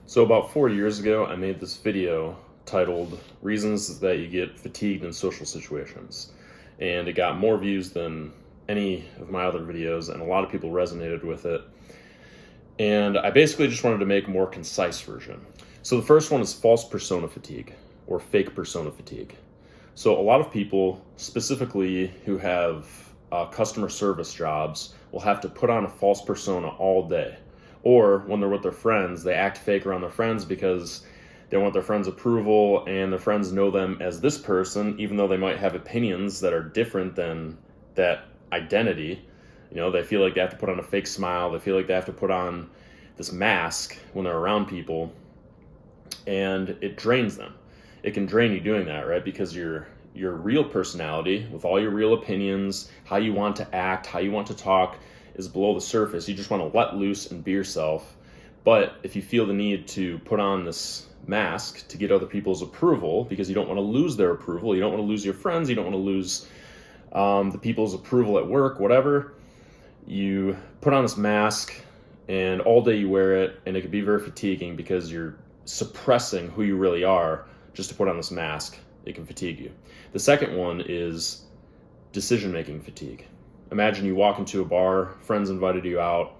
So about 4 years ago, I made this video titled Reasons That You Get Fatigued in Social Situations. And it got more views than any of my other videos, and a lot of people resonated with it. And I basically just wanted to make a more concise version. So the first one is false persona fatigue, or fake persona fatigue. So a lot of people, specifically who have customer service jobs, will have to put on a false persona all day. Or when they're with their friends, they act fake around their friends because they want their friends' approval and their friends know them as this person, even though they might have opinions that are different than that identity. You know, they feel like they have to put on a fake smile. They feel like they have to put on this mask when they're around people, and it drains them. It can drain you doing that, right? Because your real personality, with all your real opinions, how you want to act, how you want to talk, is below the surface. You just want to let loose and be yourself. But if you feel the need to put on this mask to get other people's approval, because you don't want to lose their approval, you don't want to lose your friends, you don't want to lose the people's approval at work, whatever, you put on this mask and all day you wear it, and it can be very fatiguing because you're suppressing who you really are just to put on this mask. It can fatigue you. The second one is decision-making fatigue. Imagine you walk into a bar, friends invited you out,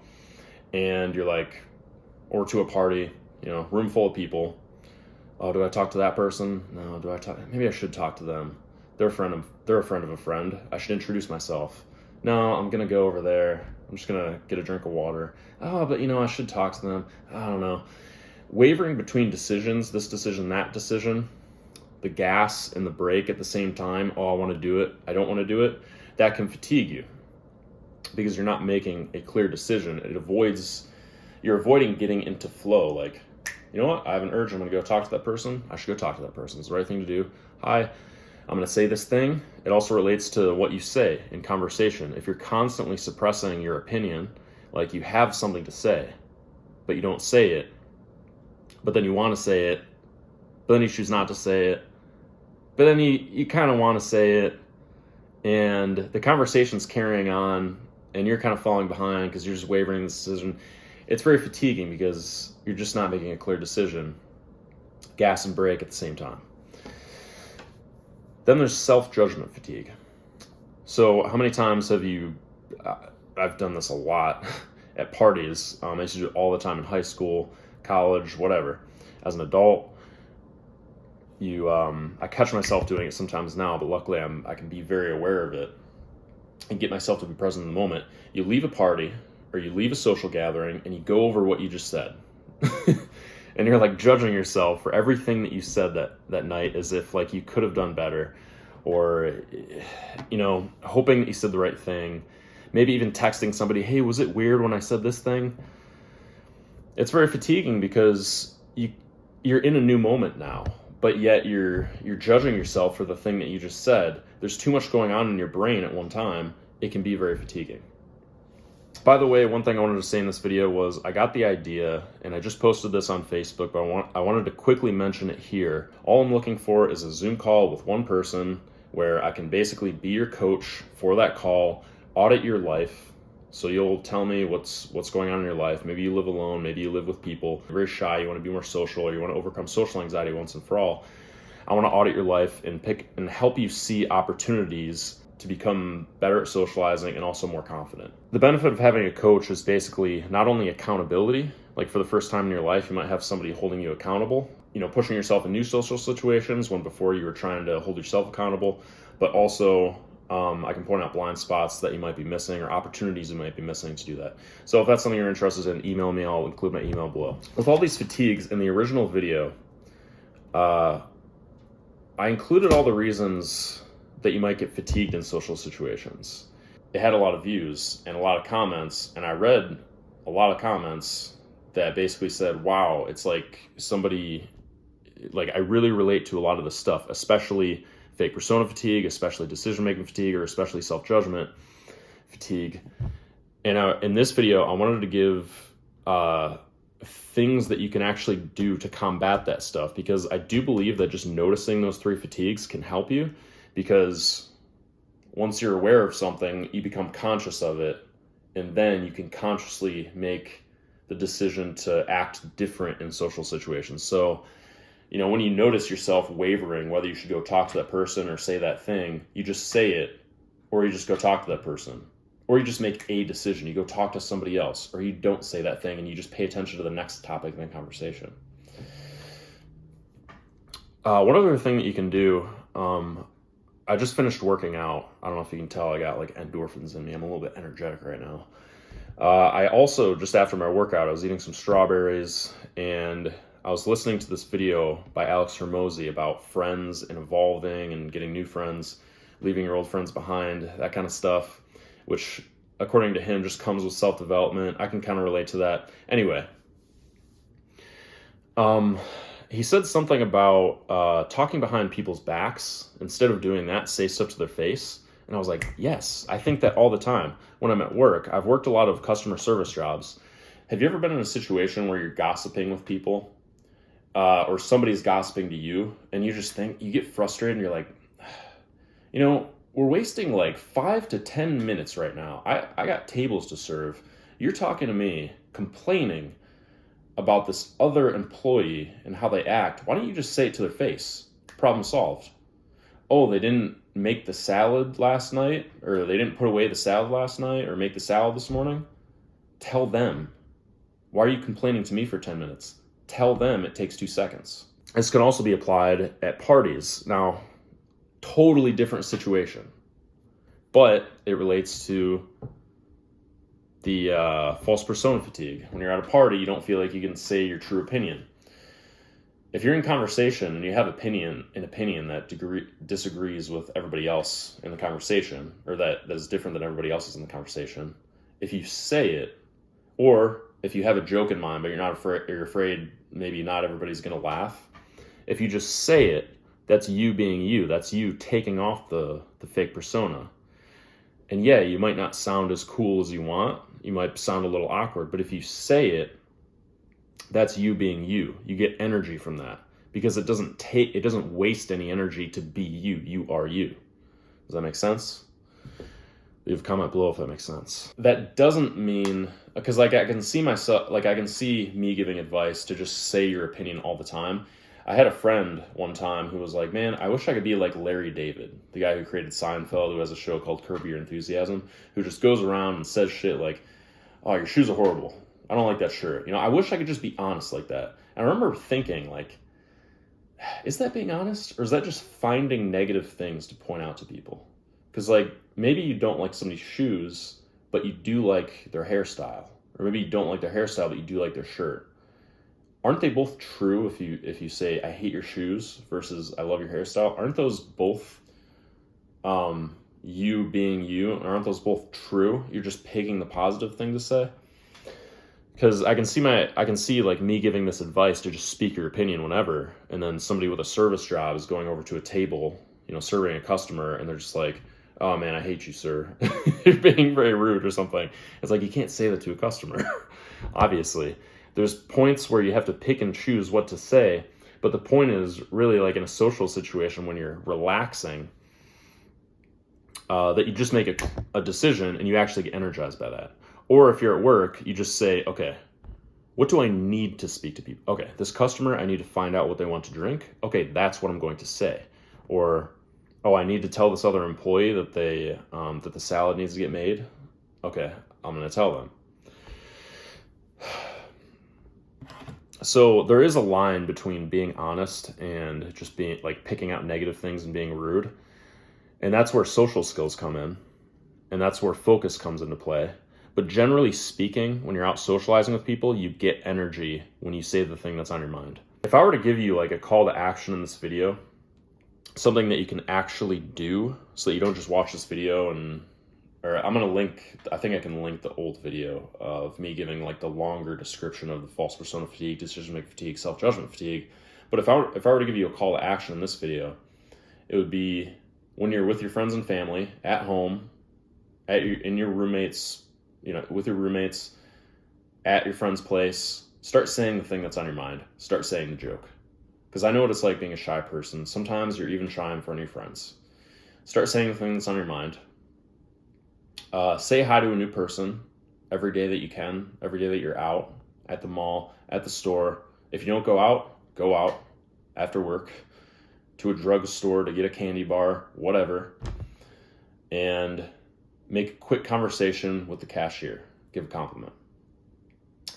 and you're like, or to a party, you know, room full of people. Oh, do I talk to that person? No, do I talk? Maybe I should talk to them. They're a friend of a friend. I should introduce myself. No, I'm gonna go over there. I'm just gonna get a drink of water. Oh, but you know, I should talk to them. I don't know. Wavering between decisions, this decision, that decision, the gas and the brake at the same time. Oh, I want to do it. I don't want to do it. That can fatigue you because you're not making a clear decision. You're avoiding getting into flow. Like, you know what? I have an urge. I'm going to go talk to that person. I should go talk to that person. It's the right thing to do. Hi, I'm going to say this thing. It also relates to what you say in conversation. If you're constantly suppressing your opinion, like you have something to say, but you don't say it, but then you want to say it, but then you choose not to say it, but then you kind of want to say it, and the conversation's carrying on, and you're kind of falling behind because you're just wavering in the decision. It's very fatiguing because you're just not making a clear decision. Gas and brake at the same time. Then there's self-judgment fatigue. So how many times have you, I've done this a lot at parties. I used to do it all the time in high school, college, whatever. As an adult, I catch myself doing it sometimes now, but luckily I can be very aware of it and get myself to be present in the moment. You leave a party or you leave a social gathering and you go over what you just said. And you're like judging yourself for everything that you said that night, as if like you could have done better, or, you know, hoping that you said the right thing. Maybe even texting somebody, hey, was it weird when I said this thing? It's very fatiguing because you're in a new moment now, but yet you're judging yourself for the thing that you just said. There's too much going on in your brain at one time. It can be very fatiguing. By the way, one thing I wanted to say in this video was I got the idea, and I just posted this on Facebook, but I wanted to quickly mention it here. All I'm looking for is a Zoom call with one person where I can basically be your coach for that call, audit your life. So you'll tell me what's going on in your life. Maybe you live alone, maybe you live with people. You're very shy, you want to be more social, or you want to overcome social anxiety once and for all. I want to audit your life and pick and help you see opportunities to become better at socializing and also more confident. The benefit of having a coach is basically not only accountability, like for the first time in your life, you might have somebody holding you accountable, you know, pushing yourself in new social situations when before you were trying to hold yourself accountable, but also I can point out blind spots that you might be missing or opportunities you might be missing to do that. So if that's something you're interested in, email me. I'll include my email below. With all these fatigues in the original video, I included all the reasons that you might get fatigued in social situations. It had a lot of views and a lot of comments, and I read a lot of comments that basically said, wow, it's like somebody, like I really relate to a lot of this stuff, especially fake persona fatigue, especially decision-making fatigue, or especially self-judgment fatigue. And in this video, I wanted to give things that you can actually do to combat that stuff, because I do believe that just noticing those three fatigues can help you, because once you're aware of something, you become conscious of it, and then you can consciously make the decision to act different in social situations. So, when you notice yourself wavering, whether you should go talk to that person or say that thing, you just say it, or you just go talk to that person, or you just make a decision. You go talk to somebody else, or you don't say that thing and you just pay attention to the next topic in the conversation. One other thing that you can do, I just finished working out. I don't know if you can tell, I got like endorphins in me. I'm a little bit energetic right now. I also, just after my workout, I was eating some strawberries, and I was listening to this video by Alex Hormozy about friends and evolving and getting new friends, leaving your old friends behind, that kind of stuff, which according to him just comes with self-development. I can kind of relate to that. Anyway, he said something about talking behind people's backs. Instead of doing that, say stuff to their face. And I was like, yes, I think that all the time. When I'm at work, I've worked a lot of customer service jobs. Have you ever been in a situation where you're gossiping with people, or somebody's gossiping to you, and you just think, you get frustrated and you're like, we're wasting like 5 to 10 minutes right now. I got tables to serve. You're talking to me, complaining about this other employee and how they act. Why don't you just say it to their face? Problem solved. Oh, they didn't make the salad last night, or they didn't put away the salad last night, or make the salad this morning. Tell them. Why are you complaining to me for 10 minutes? Tell them it takes 2 seconds. This can also be applied at parties. Now, totally different situation, but it relates to the false persona fatigue. When you're at a party, you don't feel like you can say your true opinion. If you're in conversation and you have an opinion that disagrees with everybody else in the conversation, or that is different than everybody else's in the conversation, if you say it, or if you have a joke in mind but you're afraid maybe not everybody's going to laugh, if you just say it, that's you being you. That's you taking off the fake persona. And yeah, you might not sound as cool as you want. You might sound a little awkward, but if you say it, that's you being you. You get energy from that, because it doesn't waste any energy to be you. You are you. Does that make sense? Leave a comment below if that makes sense. That doesn't mean, because I can see me giving advice to just say your opinion all the time. I had a friend one time who was like, man, I wish I could be like Larry David, the guy who created Seinfeld, who has a show called Curb Your Enthusiasm, who just goes around and says shit like, oh, your shoes are horrible. I don't like that shirt. I wish I could just be honest like that. And I remember thinking, like, is that being honest? Or is that just finding negative things to point out to people? Because, like, maybe you don't like somebody's shoes, but you do like their hairstyle. Or maybe you don't like their hairstyle, but you do like their shirt. Aren't they both true if you say, I hate your shoes versus I love your hairstyle? Aren't those both you being you? And aren't those both true? You're just picking the positive thing to say? Because I can see like me giving this advice to just speak your opinion whenever, and then somebody with a service job is going over to a table, serving a customer, and they're just like, oh man, I hate you, sir. You're being very rude or something. It's like, you can't say that to a customer. Obviously. There's points where you have to pick and choose what to say, but the point is really, like in a social situation when you're relaxing, that you just make a decision and you actually get energized by that. Or if you're at work, you just say, okay, what do I need to speak to people? Okay, this customer, I need to find out what they want to drink. Okay, that's what I'm going to say. Or, oh, I need to tell this other employee that that the salad needs to get made. Okay, I'm going to tell them. So there is a line between being honest and just being like picking out negative things and being rude. And that's where social skills come in. And that's where focus comes into play. But generally speaking, when you're out socializing with people, you get energy when you say the thing that's on your mind. If I were to give you like a call to action in this video, something that you can actually do so that you don't just watch this video I think I can link the old video of me giving like the longer description of the false persona fatigue, decision-making fatigue, self-judgment fatigue. But if I were to give you a call to action in this video, it would be when you're with your friends and family, at home, in your roommates, with your roommates, at your friend's place, start saying the thing that's on your mind. Start saying the joke. Because I know what it's like being a shy person. Sometimes you're even shy in front of your friends. Start saying the thing that's on your mind. Say hi to a new person every day that you can, every day that you're out. at the mall, at the store. If you don't go out after work to a drugstore to get a candy bar, whatever, and make a quick conversation with the cashier. Give a compliment.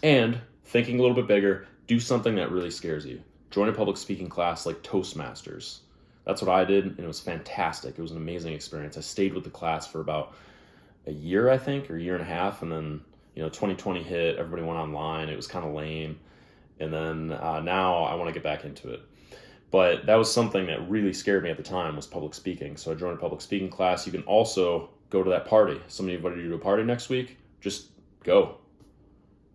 And thinking a little bit bigger, do something that really scares you. Join a public speaking class like Toastmasters. That's what I did, and it was fantastic. It was an amazing experience. I stayed with the class for about a year, I think, or a year and a half, and then 2020 hit, everybody went online, it was kind of lame, and then now I want to get back into it. But that was something that really scared me at the time, was public speaking. So I joined a public speaking class. You can also go to that party. Somebody invited you to a party next week, just go.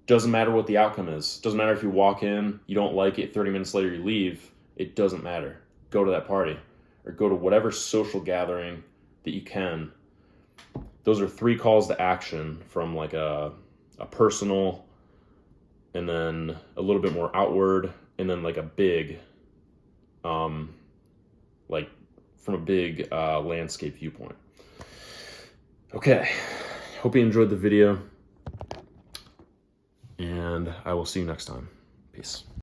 Doesn't matter what the outcome is. Doesn't matter if you walk in, you don't like it, 30 minutes later you leave. It doesn't matter. Go to that party or go to whatever social gathering that you can. Those are 3 calls to action, from like a personal, and then a little bit more outward, and then like a big, like from a big landscape viewpoint. Okay, hope you enjoyed the video, and I will see you next time. Peace.